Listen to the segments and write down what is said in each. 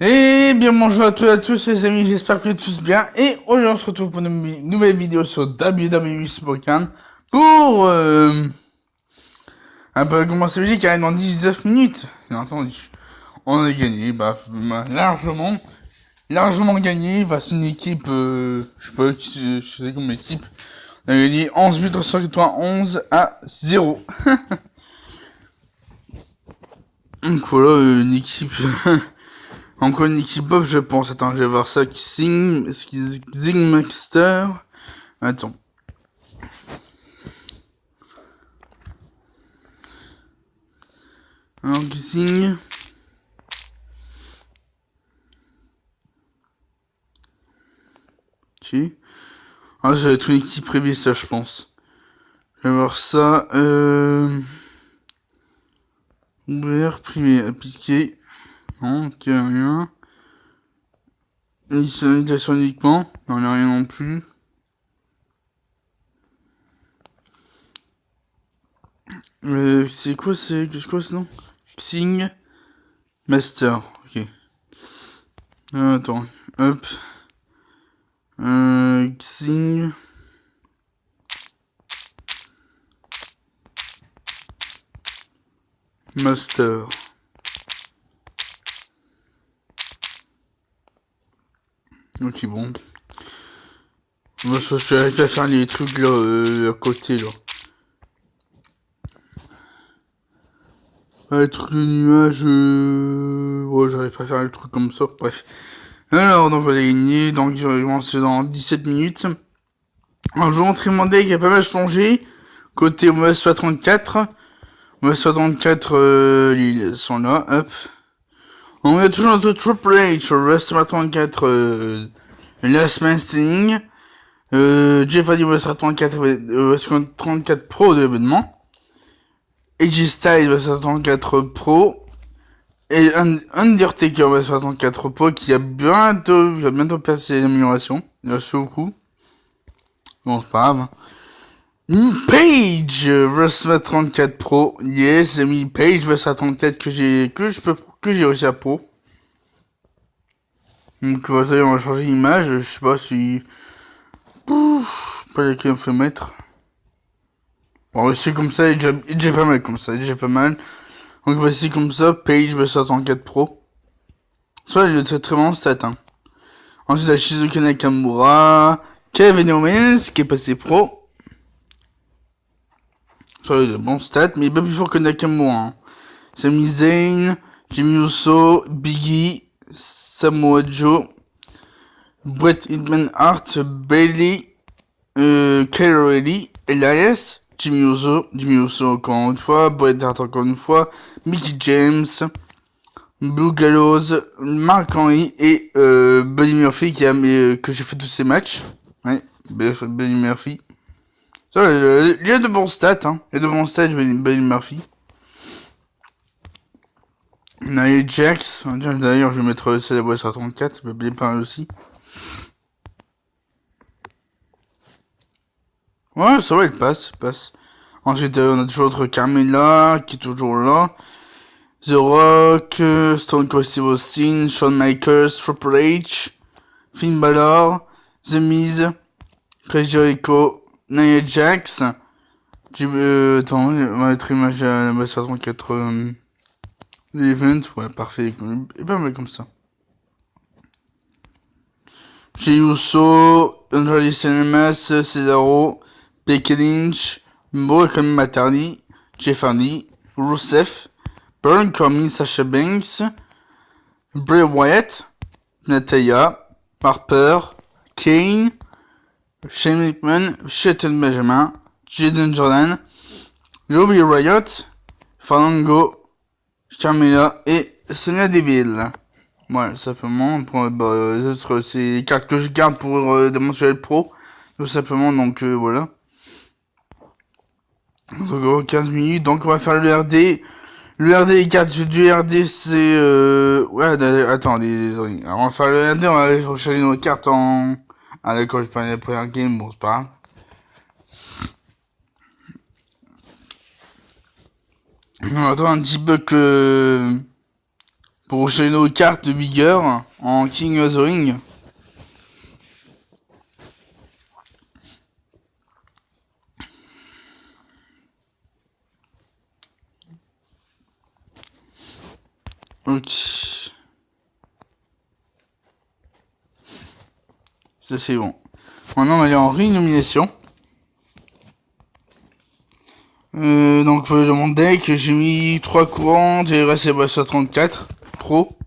Et bien bonjour à tous et à tous les amis, j'espère que tous bien. Et aujourd'hui on se retrouve pour une nouvelle vidéo sur WWE Spoken pour un peu commencer la musique car dans 19 minutes. Bien entendu, on a gagné, largement gagné face à une équipe, je sais comme l'équipe. On a gagné 11 buts 391 à 0. Donc voilà, une équipe... Encore une équipe bof, je pense. Attends, je vais voir ça. Zingmaster. Attends. Alors, Zing. Ok. Ah, ça va être une équipe privée, ça, je pense. Je vais voir ça. Ouvert, privé, appliqué. Non, ok, rien. Invitation uniquement. Non, il a rien non plus. C'est quoi ce nom? Xing Master. Ok. Attends. Hop. Xing. Master. Ok, bon. Moi, je suis arrivé à faire les trucs là, à côté là. Les trucs de nuages, ouais, j'arrive pas à faire le truc comme ça, bref. Alors, donc, on va gagner, donc, je vais commencer dans 17 minutes. Alors, je vais montrer mon deck qui a pas mal changé. Côté OS 34. OS 34, ils sont là, hop. On a toujours notre Triple H sur OS 34, Last Man Standing. Jeff Hardy OS 34, OS 34 Pro de l'événement. AJ Styles OS 34 Pro. Et Undertaker OS 64 Pro qui va bientôt passer les améliorations. Il a fait beaucoup. Bon, c'est pas grave. Page vs 34 Pro. Yes, j'ai mis Page vs 34 que j'ai réussi à Pro. Donc, ça y est, on va changer l'image. Je sais pas si... pas laquelle on peut mettre. Bon, c'est comme ça, il est déjà pas mal comme ça, il est déjà pas mal. Donc, voici comme ça, Page vs 34 Pro. Soit il est très bon stat, hein. Ensuite, la Shizuka Nakamura, Kevin Owens, qui est passé pro. Soit il a de bons stats, mais il est pas plus fort que Nakamura, hein. Sami Zayn, Jimmy Uso, Biggie, Samoa Joe, Bret Hitman Hart, Bailey, Kyle O'Reilly, Elias, Jimmy Uso encore une fois, Bret Hart encore une fois, Mickey James, Blue Gallows, Mark Henry et Buddy Murphy que j'ai fait tous ces matchs. Ouais, Buddy Murphy. Ça, il y a de bons stats, hein. Il y a de bons stats, Buddy Murphy. Nia Jax, d'ailleurs je vais mettre ça à la boîte 34, je vais oublier pas mal aussi. Ouais, ça va, il passe. Ensuite, on a toujours notre Carmella, qui est toujours là. The Rock, Stone Cold Steve Austin, Shawn Michaels, Triple H, Finn Balor, The Miz, Chris Jericho, Nia Jax. Attends, on va mettre image à la 64 l'event, ouais, parfait, et pas mal comme ça. Jey Uso, Andrade Cinemas, Cesaro, Becky Lynch, Morgan Matardi, Jeff Hardy, Rusev, Baron Corbin, Sasha Banks, Bray Wyatt, Natalya, Harper, Kane, Shane McMahon, Shelton Benjamin, Jaden Jordan, Ruby Riott, Fandango, Carmella et Sonya Deville. Voilà, simplement, pour les autres, c'est les cartes que je garde pour des mensuels pro, tout simplement, donc voilà. Donc 15 minutes, donc on va faire le RD. Le RD, les cartes du RD, c'est... Ouais, attendez, désolé. Alors on va faire le RD, on va aller recharger nos cartes en... Ah d'accord, je parlais après un game, bon c'est pas grave. On attend un petit peu que pour enchaîner nos cartes de Bigger en King of the Ring. Ok. Ça c'est bon. Maintenant on va aller en rénomination. Donc de mon deck, j'ai mis 3 courantes et il reste les 64 pro.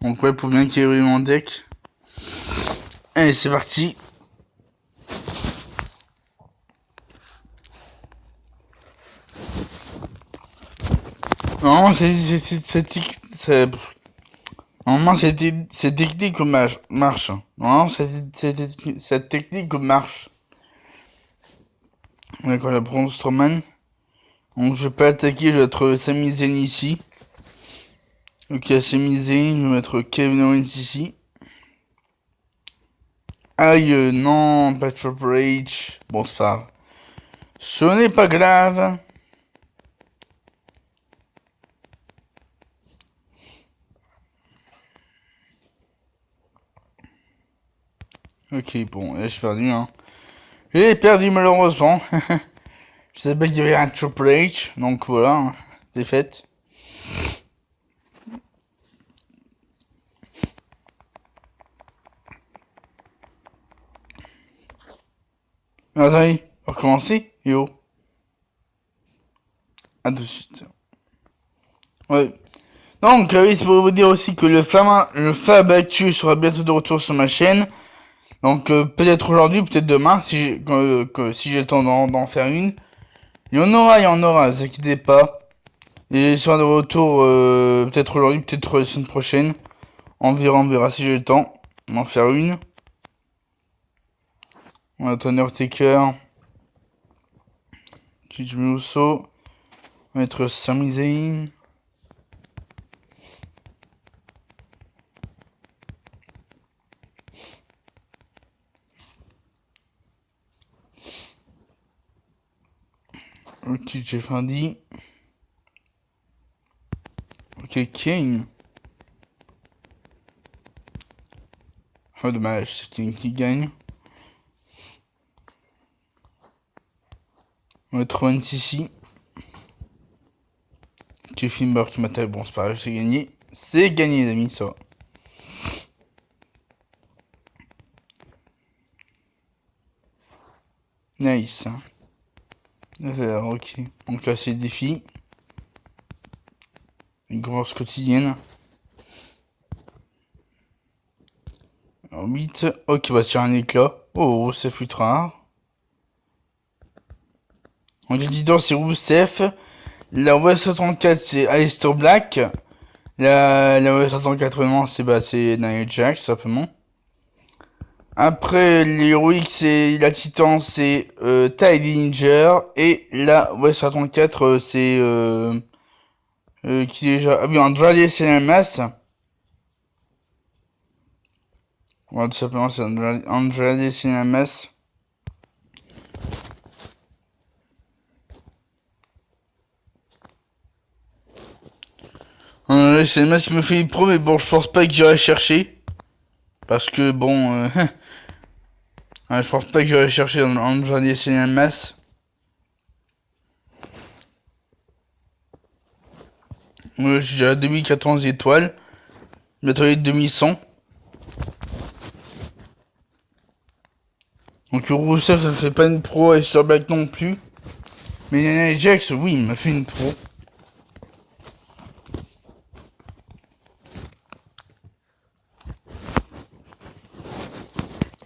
Donc ouais, pour bien qu'il y ait mon deck. Allez, c'est parti. Normalement, normalement, cette technique marche. Normalement, cette technique marche. D'accord, la bronze Strowman. Donc, je vais pas attaquer, je vais mettre Sami Zayn ici. Ok, Sami Zayn, je vais mettre Kevin Owens ici. Aïe, non, pas Triple H. Bon, c'est pas grave. Ce n'est pas grave. Ok, bon, là j'ai perdu, hein. J'ai perdu malheureusement. Je savais pas qu'il y avait un Triple H, donc voilà, hein, défaite. Attendez, on va recommencer. Yo. À tout de suite. Ouais. Donc, oui, c'est pour vous dire aussi que le Fab Actu sera bientôt de retour sur ma chaîne. Donc, peut-être aujourd'hui, peut-être demain, si j'ai le temps d'en faire une. Il y en aura, ne vous inquiétez pas. Et il sera de retour, peut-être aujourd'hui, peut-être la semaine prochaine. On verra si j'ai le temps d'en faire une. On va attendre Undertaker. Jimmy Uso. On va mettre Sami Zayn. Ok, Jeff Hardy. Ok, Kane. Oh dommage, c'est Kane qui gagne. On va mettre Rowan ici. Kevin Burke qui m'attaque, bon c'est pas grave, c'est gagné. C'est gagné les amis, ça va. Nice. Ok. Donc là c'est le défi. Une grosse quotidienne. Alors 8. Ok, bah tirer un éclat. Oh, ça fut rare. En leader c'est Rousseff. La West 34 c'est Aleister Black. La West 34 c'est Nia Jax simplement. Après l'héroïque c'est la Titan c'est Ty Dillinger. Et la West 34 c'est qui déjà. Ah oui, Andrade CNMS. Ouais, tout simplement c'est Andrade CNMS. C'est le masque qui me fait une pro, mais bon, je pense pas que j'irai chercher. Parce que bon, je pense pas que j'irai chercher dans Andrade CNMS. J'ai à 2014 étoiles. Bientôt les 2100. Donc Rousseff, ça fait pas une pro et sur Black non plus. Mais Nia Jax, oui, il m'a fait une pro.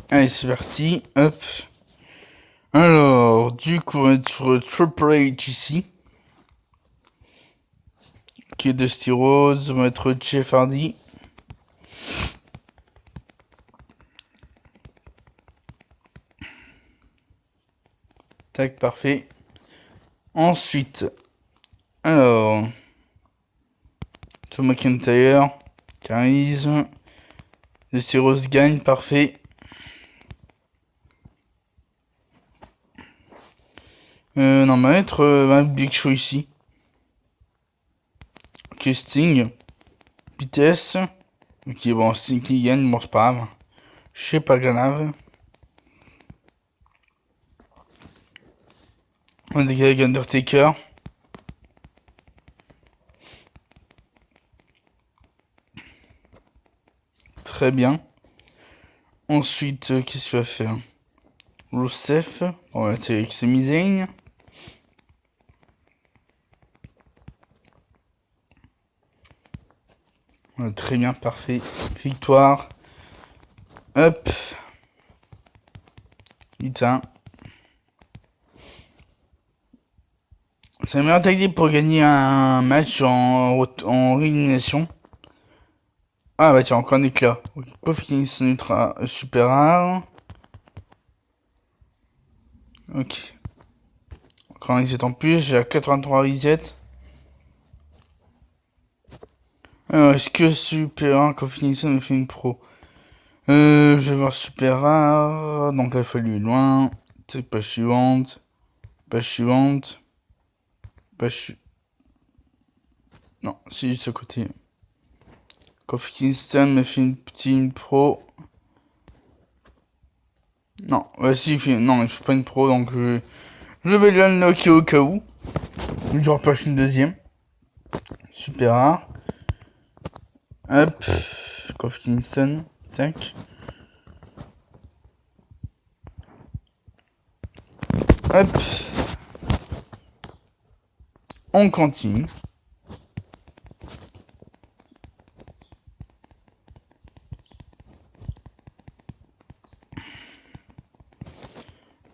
Allez, c'est parti. Hop. Alors, du coup, on va être sur Triple H ici. Qui est Dusty Rhodes. On va mettre Jeff Hardy. Tac, parfait. Ensuite, alors, Tom McIntyre, charisme. Dusty Rhodes gagne, parfait. Non, on va mettre Big Show ici. Ok, Sting. vitesse. Ok, bon, c'est qui gagne, bon, c'est pas grave. Je sais pas grave. On dégage avec Undertaker. Très bien. Ensuite, qu'est-ce qu'il va faire? Rusev. On va être avec Sami Zayn. Très bien, parfait. Victoire. Hop. Putain. C'est la meilleure tactique pour gagner un match en élimination. Ah bah tiens, encore un éclat. Ok, Kofi Kingston ultra super rare. Ok. Encore un reset en plus, j'ai à 83 resets. Alors, est-ce que super rare Kofi Kingston me fait une pro? Je vais voir super rare. Donc il a fallu loin. C'est pas suivante. Page suivante. Page. Non, c'est juste à côté. Kofi Kingston me fait une petite pro. Non, si, non, il fait pas une pro, donc je vais l'unlocker au cas où. Je repêche une deuxième. Super rare. Hop. Kofi Kingston. Tac. Hop. On continue.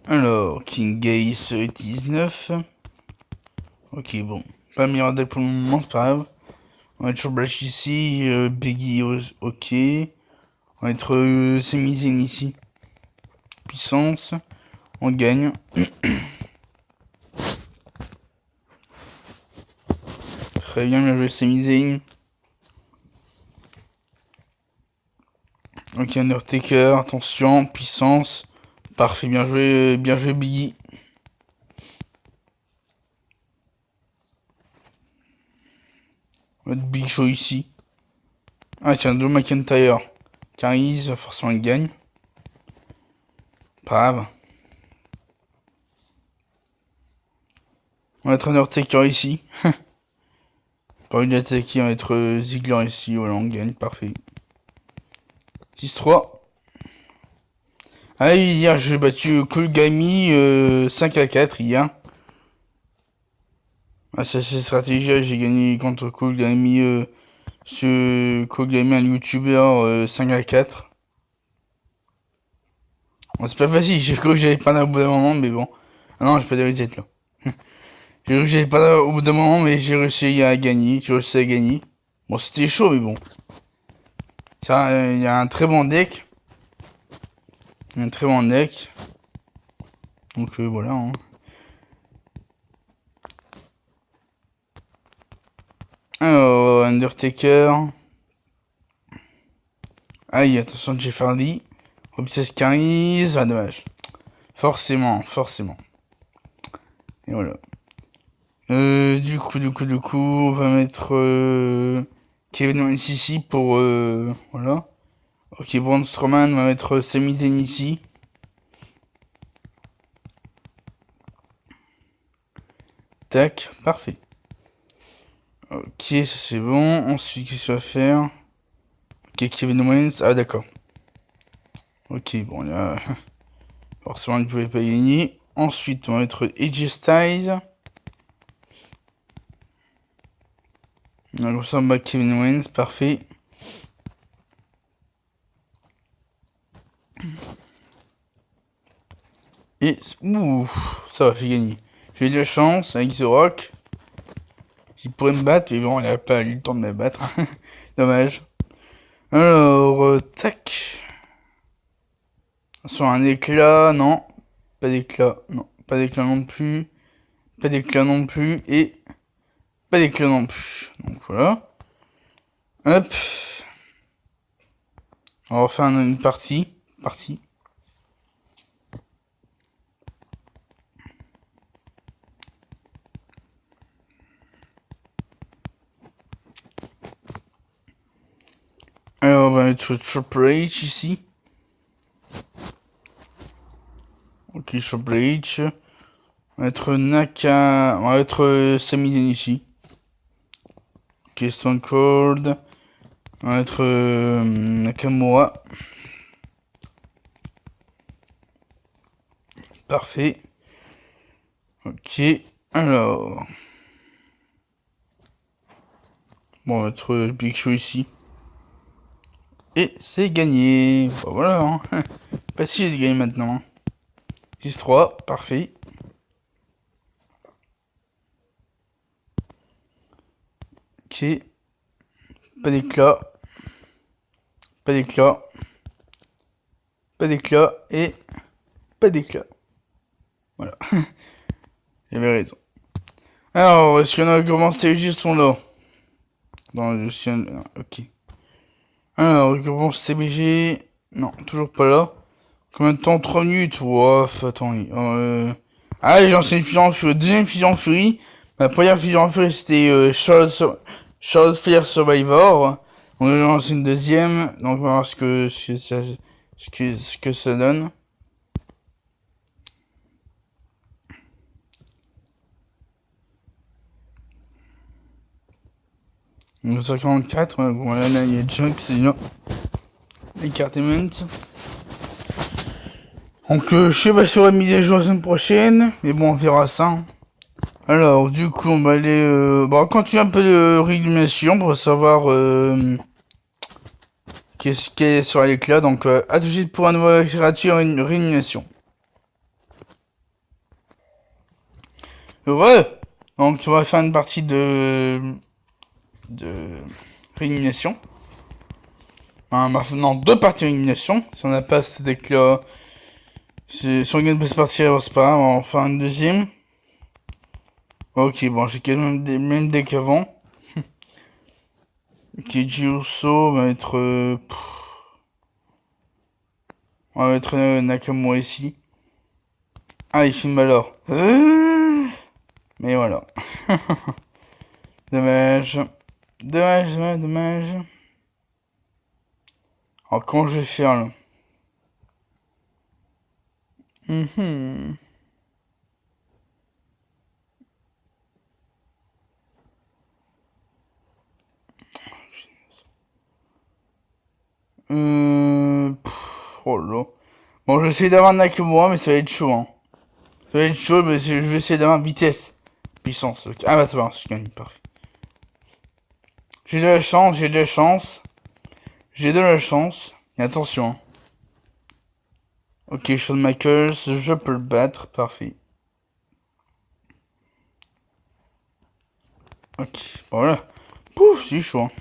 Alors, King Gaze 19. Ok, bon. Pas meilleur deck pour le moment, c'est pas grave. On va être sur Blash ici. Biggie, ok. On va être Sami Zayn ici. Puissance. On gagne. Très bien, bien joué Sami Zayn. Ok, Undertaker, attention, puissance. Parfait, bien joué Biggie. Notre Big Show ici. Ah tiens, Drew McIntyre. Carise, forcément il gagne. Pas grave. On va être Undertaker ici. Pas envie d'attaquer, on va être Ziggler ici. Voilà, on gagne, parfait. 6-3. Ah oui, hier j'ai battu Kulgami 5-4 hier. Ah, c'est stratégie, j'ai gagné contre Kulgami. Ce Kulgami, un youtubeur 5-4. Bon, c'est pas facile, j'ai cru que j'allais pas au bout d'un moment, mais bon. Ah non, j'ai pas de reset là. J'ai cru que j'allais pas au bout d'un moment, mais j'ai réussi à gagner. J'ai réussi à gagner. Bon, c'était chaud, mais bon. Ça, il y a un très bon deck. Un très bon deck. Donc voilà. Hein. Alors, Undertaker. Aïe, attention, Jeff Hardy. Obsess Caris. Ah, dommage. Forcément. Et voilà. Du coup, on va mettre Kevin Owens ici pour voilà. Ok, Braun Strowman, on va mettre Sami Zayn ici. Tac, parfait. Ok, ça c'est bon. Ensuite, qu'est-ce qu'on va faire? Ok, Kevin Owens. Ah, d'accord. Ok, bon, là, forcément, il ne pouvait pas gagner. Ensuite, on va mettre AJ Styles. Comme ça, on bat Kevin Owens, parfait. Et, ouh, ça va, j'ai gagné. J'ai eu de la chance avec The Rock. Il pourrait me battre, mais bon, il n'a pas eu le temps de me battre. Dommage. Alors, tac. Sur un éclat, non. Pas d'éclat, non. Pas d'éclat non plus. Pas d'éclat non plus. Et pas d'éclat non plus. Donc voilà. Hop. On va refaire une partie. Alors, on va mettre Triple H ici. Ok, Triple H. On va mettre on va mettre Sami Zayn ici. Ok, Stone Cold. On va mettre Nakamura. Parfait. Ok, alors. Bon, on va mettre Big Show ici. Et c'est gagné. Bon, voilà, hein. Pas si j'ai gagné maintenant. 6-3, parfait. Ok. Pas d'éclat. Pas d'éclat. Pas d'éclat. Et pas d'éclat. Voilà. J'avais raison. Alors, est-ce qu'il y en a comment ces registres sont là? Dans le chien. Ok. Alors, comment CBG. Non, toujours pas là. Combien de temps? 3 minutes. Ouah, attends. Ah, j'ai lancé une Fusion Fury. Deuxième Fusion Fury. Ma première Fusion Fury, c'était Charles Flair Survivor. Donc, j'ai lancé une deuxième. Donc, on va voir ce que ça donne. Donc, 144. Bon, là, il y a Junk, c'est là. Entertainment. Donc, je sais pas si on va mise à jour la semaine prochaine. Mais bon, on verra ça. Alors, du coup, on va aller... on continuer un peu de réanimation pour savoir qu'est-ce qu'il y a sur l'éclat. Donc, à tout de suite pour un nouveau accélérateur et une réanimation. Heureux. Donc, on va faire une partie de réanimation. Non, 2 parties de réanimation. Si on n'a pas cet éclat... Si on gagne cette partie, c'est pas grave. On va en faire une deuxième. Ok, bon, j'ai quand même des mêmes decks qu'avant. Ok, Uso va être... on va mettre Nakamura ici. Ah, il filme alors. Mais voilà. Dommage. Dommage. Alors, comment je vais faire là? Oh là. Bon, je vais essayer d'avoir Nakamura, mais ça va être chaud, hein. Ça va être chaud, mais je vais essayer d'avoir vitesse. Puissance, ok. Ah bah c'est bon, je gagne, parfait. J'ai de la chance. Et attention, hein. Ok, Shawn Michaels, je peux le battre, parfait. Ok, bon voilà. Pouf, c'est chaud, hein.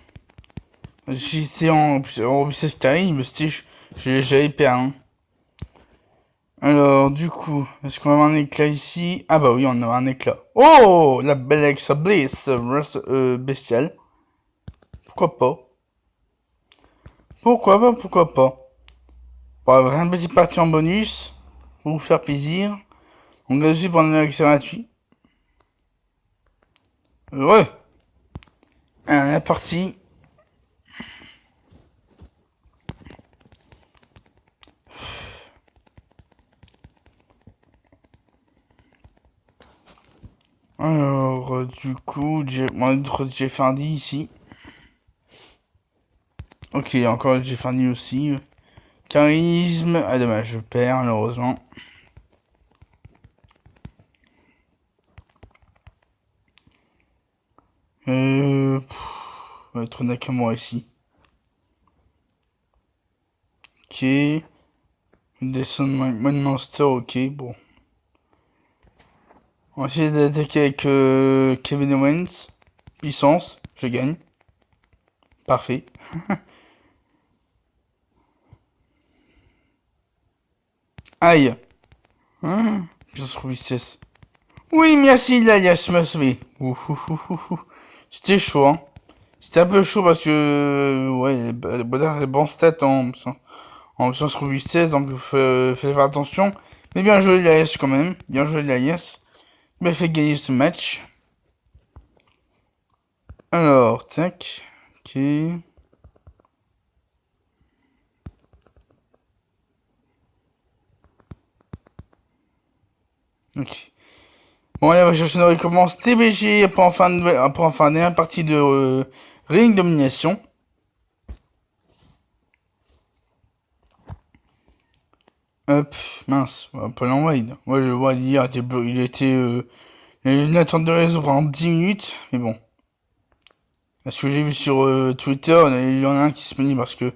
Si c'était en vitesse carré, j'avais perdu, hein. Alors, du coup, est-ce qu'on va avoir un éclat ici? Ah bah oui, on aura un éclat. Oh, la belle Alexa Bliss, bestiale. Pourquoi pas? Pourquoi pas? Bon, une petite partie en bonus, pour vous faire plaisir. On va aussi prendre un accès gratuit. Heureux. La partie. Alors, du coup, on va mettre Jeff Hardy ici. Ok, encore Jeff Hardy aussi. Charisme. Ah, dommage, je perds, malheureusement. On va mettre Nakamura ici. Ok. Descend Monster, ok, bon. On va essayer d'attaquer avec Kevin Owens. Puissance, je gagne. Parfait. Aïe. Puissance robustesse. Oui, merci, là, Yash m'a sauvé. C'était chaud, hein. C'était un peu chaud parce que, ouais, des bons stats en puissance robustesse, donc fallait faire attention. Mais bien joué, l'AS quand même. Bien joué, l'AS. Il m'a fait gagner ce match. Alors, tac. Ok. Ok. Bon, allez, on va chercher une récompense TBG après enfin dernière partie de Ring Domination. Hop, mince, on va pas l'envoyer. Moi, je vois hier, il était il y a une attente de réseau pendant 10 minutes, mais bon. Ce que j'ai vu sur Twitter, il y en a un qui se plaignait parce que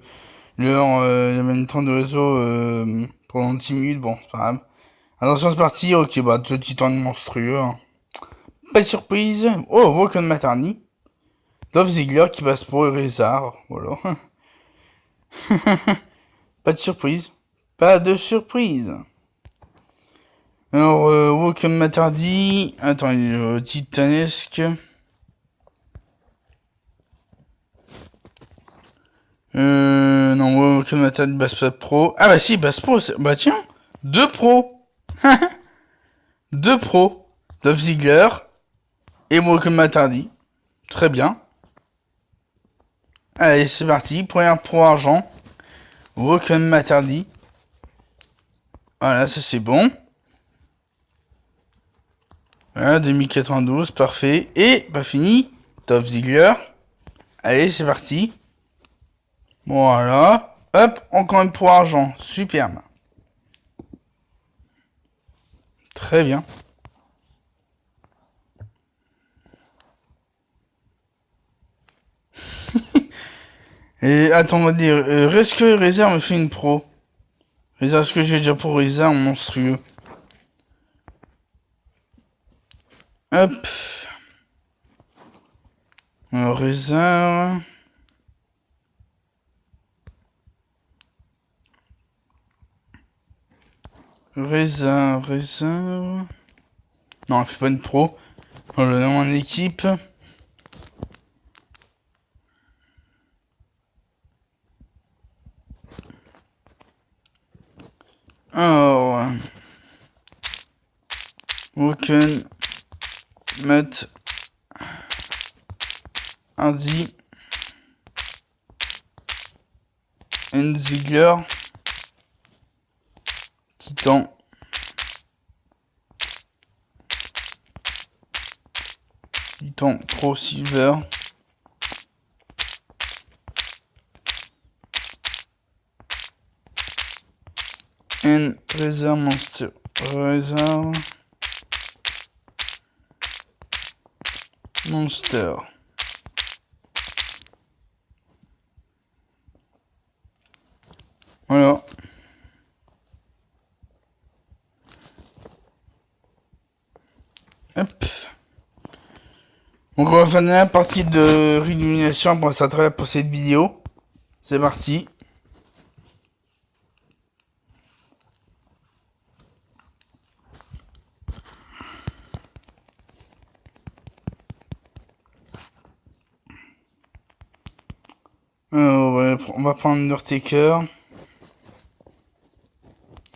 il y avait une attente de réseau pendant 10 minutes, bon, c'est pas grave. Attention, c'est parti, ok, bah, 2 titans monstrueux. Hein. Pas de surprise. Oh, Woken Matarni. Dolph Ziggler qui passe pour Rezar, voilà. Pas de surprise. Pas de surprise. Alors, Woken Matardi. Attends, il est titanesque. Non, Woken Matardi, Bass Pro. Ah bah si, Bass Pro, bah tiens, 2 pros. 2 pros. Dolph Ziggler et Woken Matardi. Très bien. Allez, c'est parti. Première pro argent. Woken Matardi. Voilà, ça c'est bon. Voilà, 2092, parfait. Et, pas fini. Dolph Ziggler. Allez, c'est parti. Voilà. Hop, encore une pro argent. Superbe. Très bien. Et attends, on va dire, est-ce que Reza me fait une pro? Reza, est-ce que j'ai déjà pour Reza en monstrueux? Hop. Alors, Reza... Reza... Non, elle fait pas une pro. On le nomme en équipe. Alors... Woken... Matt... Hardy... Ziggler... Titan... Titan Pro Silver... Reza Monster... Monster. Voilà. Hop. Donc on va faire la partie de réillumination pour s'attraper pour cette vidéo. C'est parti. Ouais, on va prendre Undertaker.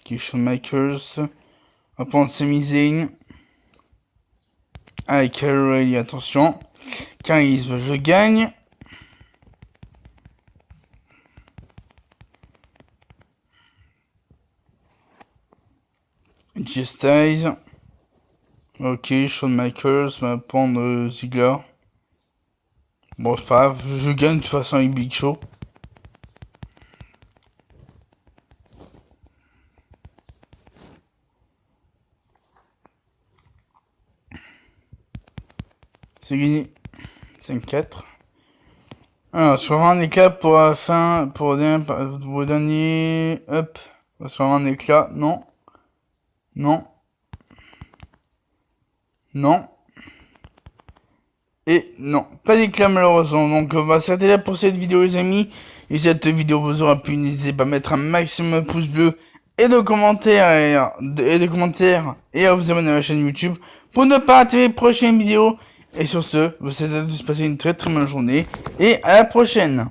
Qui est Shawn Michaels. On va prendre Sami Zayn. Allez, Kyle attention. Charisme, je gagne. J-Styles. Ok, Shawn Michaels va prendre Ziggler. Bon, c'est pas grave, je gagne de toute façon avec Big Show. C'est gagné. 5-4. Alors, sur un éclat pour la fin, pour le dernier, hop, sur un éclat, non, non, non, et non, pas d'éclat malheureusement, donc on va s'arrêter là pour cette vidéo les amis, et si cette vidéo vous aura plu, n'hésitez pas à mettre un maximum de pouces bleus, et de commentaires, et à vous abonner à ma chaîne YouTube, pour ne pas rater les prochaines vidéos, et sur ce, je vous souhaite de tous passer une très très bonne journée, et à la prochaine.